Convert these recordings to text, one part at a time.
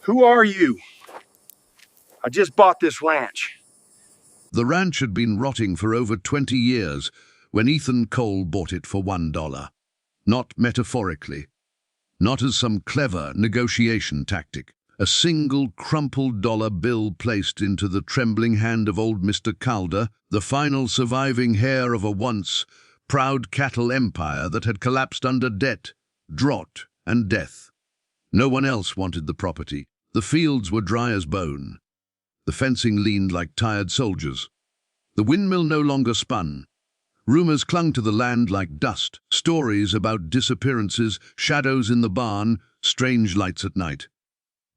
Who are you? I just bought this ranch. The ranch had been rotting for over 20 years when Ethan Cole bought it for $1. Not metaphorically, not as some clever negotiation tactic. A single crumpled dollar bill placed into the trembling hand of old Mr. Calder, the final surviving heir of a once proud cattle empire that had collapsed under debt, drought, and death. No one else wanted the property. The fields were dry as bone. The fencing leaned like tired soldiers. The windmill no longer spun. Rumors clung to the land like dust, stories about disappearances, shadows in the barn, strange lights at night.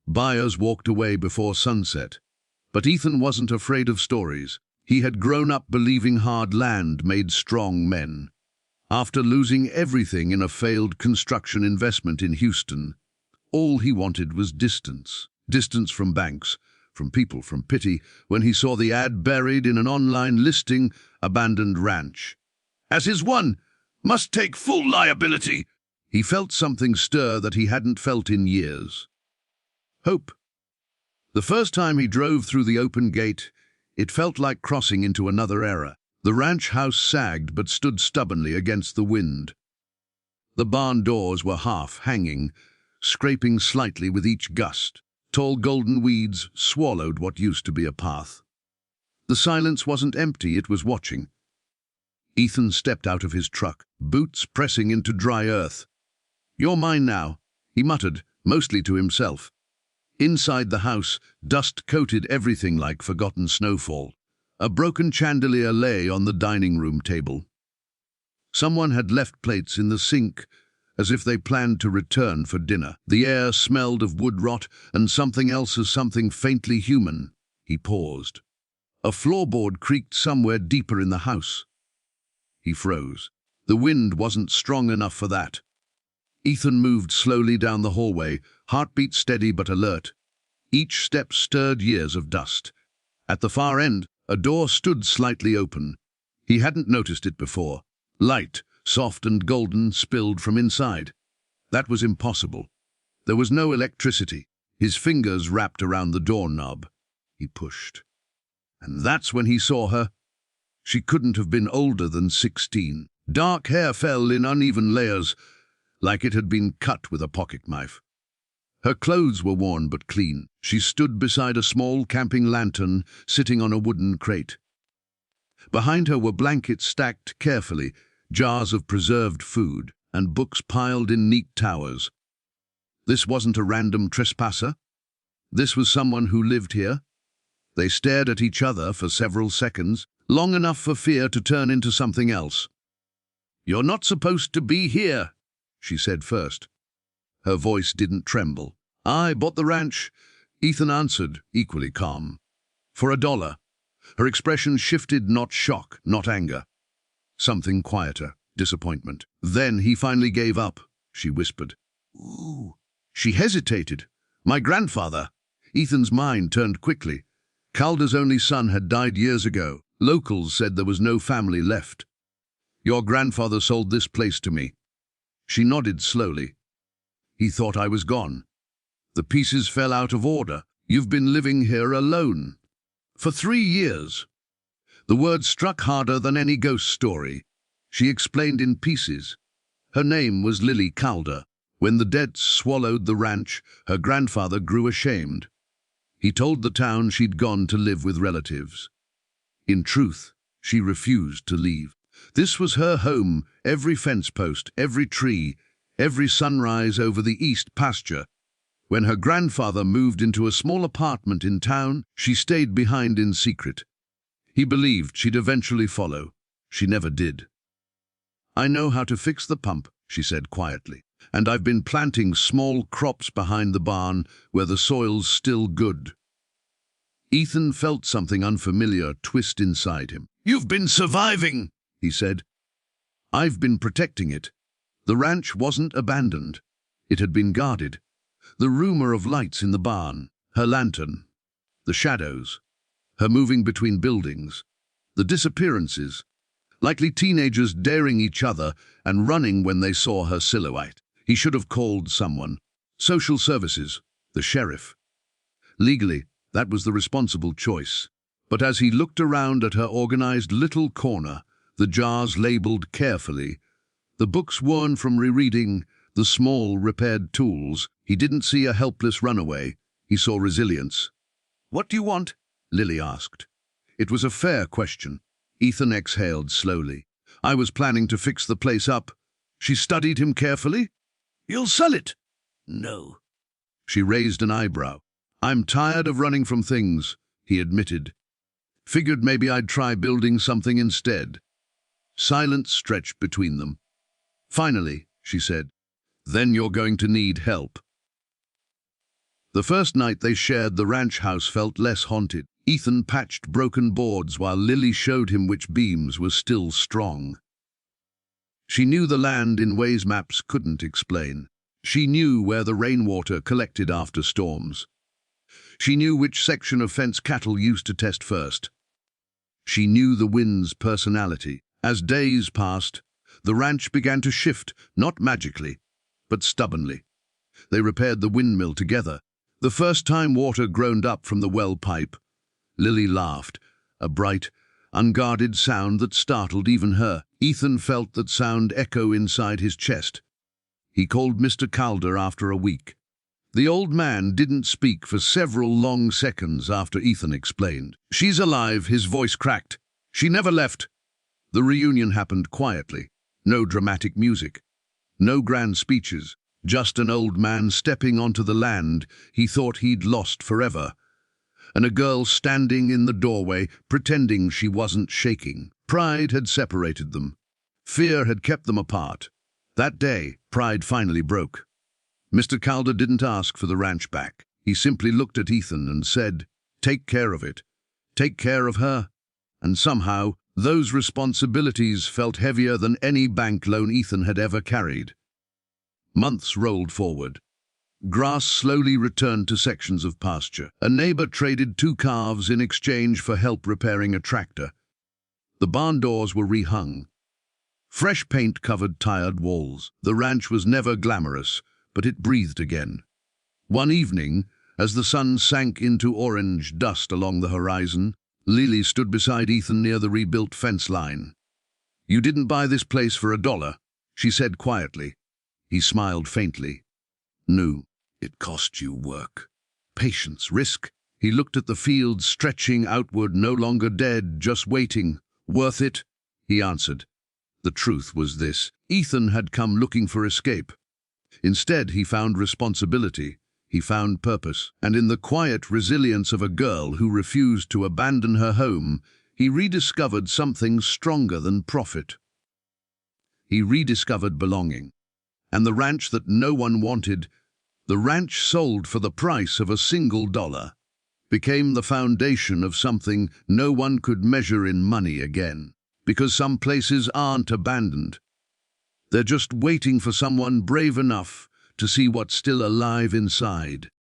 Buyers walked away before sunset. But Ethan wasn't afraid of stories. He had grown up believing hard land made strong men. After losing everything in a failed construction investment in Houston, all he wanted was distance. Distance from banks, from people, from pity, when he saw the ad buried in an online listing, abandoned ranch. As his one, must take full liability. He felt something stir that he hadn't felt in years. Hope. The first time he drove through the open gate, it felt like crossing into another era. The ranch house sagged but stood stubbornly against the wind. The barn doors were half hanging, scraping slightly with each gust. Tall golden weeds swallowed what used to be a path. The silence wasn't empty, it was watching. Ethan stepped out of his truck, boots pressing into dry earth. "You're mine now," he muttered, mostly to himself. Inside the house, dust coated everything like forgotten snowfall. A broken chandelier lay on the dining room table. Someone had left plates in the sink, as if they planned to return for dinner. The air smelled of wood rot and something else as something faintly human. He paused. A floorboard creaked somewhere deeper in the house. He froze. The wind wasn't strong enough for that. Ethan moved slowly down the hallway, heartbeat steady but alert. Each step stirred years of dust. At the far end, a door stood slightly open. He hadn't noticed it before. Light, soft and golden, spilled from inside. That was impossible. There was no electricity. His fingers wrapped around the doorknob. He pushed. And that's when he saw her. She couldn't have been older than 16. Dark hair fell in uneven layers, like it had been cut with a pocket knife. Her clothes were worn but clean. She stood beside a small camping lantern, sitting on a wooden crate. Behind her were blankets stacked carefully, jars of preserved food, and books piled in neat towers. This wasn't a random trespasser. This was someone who lived here. They stared at each other for several seconds, long enough for fear to turn into something else. "You're not supposed to be here," she said first. Her voice didn't tremble. "I bought the ranch," Ethan answered, equally calm. "For $1. Her expression shifted, not shock, not anger. Something quieter, disappointment. "Then he finally gave up," she whispered. "Ooh." She hesitated. "My grandfather." Ethan's mind turned quickly. Calder's only son had died years ago. Locals said there was no family left. "Your grandfather sold this place to me." She nodded slowly. "He thought I was gone. The pieces fell out of order. You've been living here alone. For 3 years." The word struck harder than any ghost story. She explained in pieces. Her name was Lily Calder. When the debts swallowed the ranch, her grandfather grew ashamed. He told the town she'd gone to live with relatives. In truth, she refused to leave. This was her home, every fence post, every tree, every sunrise over the east pasture. When her grandfather moved into a small apartment in town, she stayed behind in secret. He believed she'd eventually follow. She never did. "I know how to fix the pump," she said quietly, "and I've been planting small crops behind the barn where the soil's still good." Ethan felt something unfamiliar twist inside him. "You've been surviving," he said. "I've been protecting it." The ranch wasn't abandoned. It had been guarded. The rumor of lights in the barn, her lantern, the shadows, her moving between buildings, the disappearances, likely teenagers daring each other and running when they saw her silhouette. He should have called someone. Social services, the sheriff. Legally, that was the responsible choice. But as he looked around at her organized little corner, the jars labeled carefully, the books worn from rereading, the small repaired tools, he didn't see a helpless runaway. He saw resilience. "What do you want?" Lily asked. It was a fair question. Ethan exhaled slowly. "I was planning to fix the place up." She studied him carefully. "You'll sell it?" "No." She raised an eyebrow. "I'm tired of running from things," he admitted. "Figured maybe I'd try building something instead." Silence stretched between them. "Finally," she said, "then you're going to need help." The first night they shared the ranch house felt less haunted. Ethan patched broken boards while Lily showed him which beams were still strong. She knew the land in ways maps couldn't explain. She knew where the rainwater collected after storms. She knew which section of fence cattle used to test first. She knew the wind's personality. As days passed, the ranch began to shift, not magically, but stubbornly. They repaired the windmill together, the first time water groaned up from the well pipe. Lily laughed, a bright, unguarded sound that startled even her. Ethan felt that sound echo inside his chest. He called Mr. Calder after a week. The old man didn't speak for several long seconds after Ethan explained. "She's alive," his voice cracked. "She never left." The reunion happened quietly. No dramatic music. No grand speeches. Just an old man stepping onto the land he thought he'd lost forever. And a girl standing in the doorway, pretending she wasn't shaking. Pride had separated them. Fear had kept them apart. That day, pride finally broke. Mr. Calder didn't ask for the ranch back. He simply looked at Ethan and said, "Take care of it. Take care of her." And somehow, those responsibilities felt heavier than any bank loan Ethan had ever carried. Months rolled forward. Grass slowly returned to sections of pasture. A neighbor traded 2 calves in exchange for help repairing a tractor. The barn doors were rehung. Fresh paint covered tired walls. The ranch was never glamorous, but it breathed again. One evening, as the sun sank into orange dust along the horizon, Lily stood beside Ethan near the rebuilt fence line. "You didn't buy this place for $1, she said quietly. He smiled faintly. "No, it cost you work. Patience, risk." He looked at the fields stretching outward, no longer dead, just waiting. "Worth it," he answered. The truth was this: Ethan had come looking for escape. Instead, he found responsibility. He found purpose. And in the quiet resilience of a girl who refused to abandon her home, he rediscovered something stronger than profit. He rediscovered belonging. And the ranch that no one wanted, the ranch sold for the price of a single dollar, became the foundation of something no one could measure in money again. Because some places aren't abandoned. They're just waiting for someone brave enough to see what's still alive inside.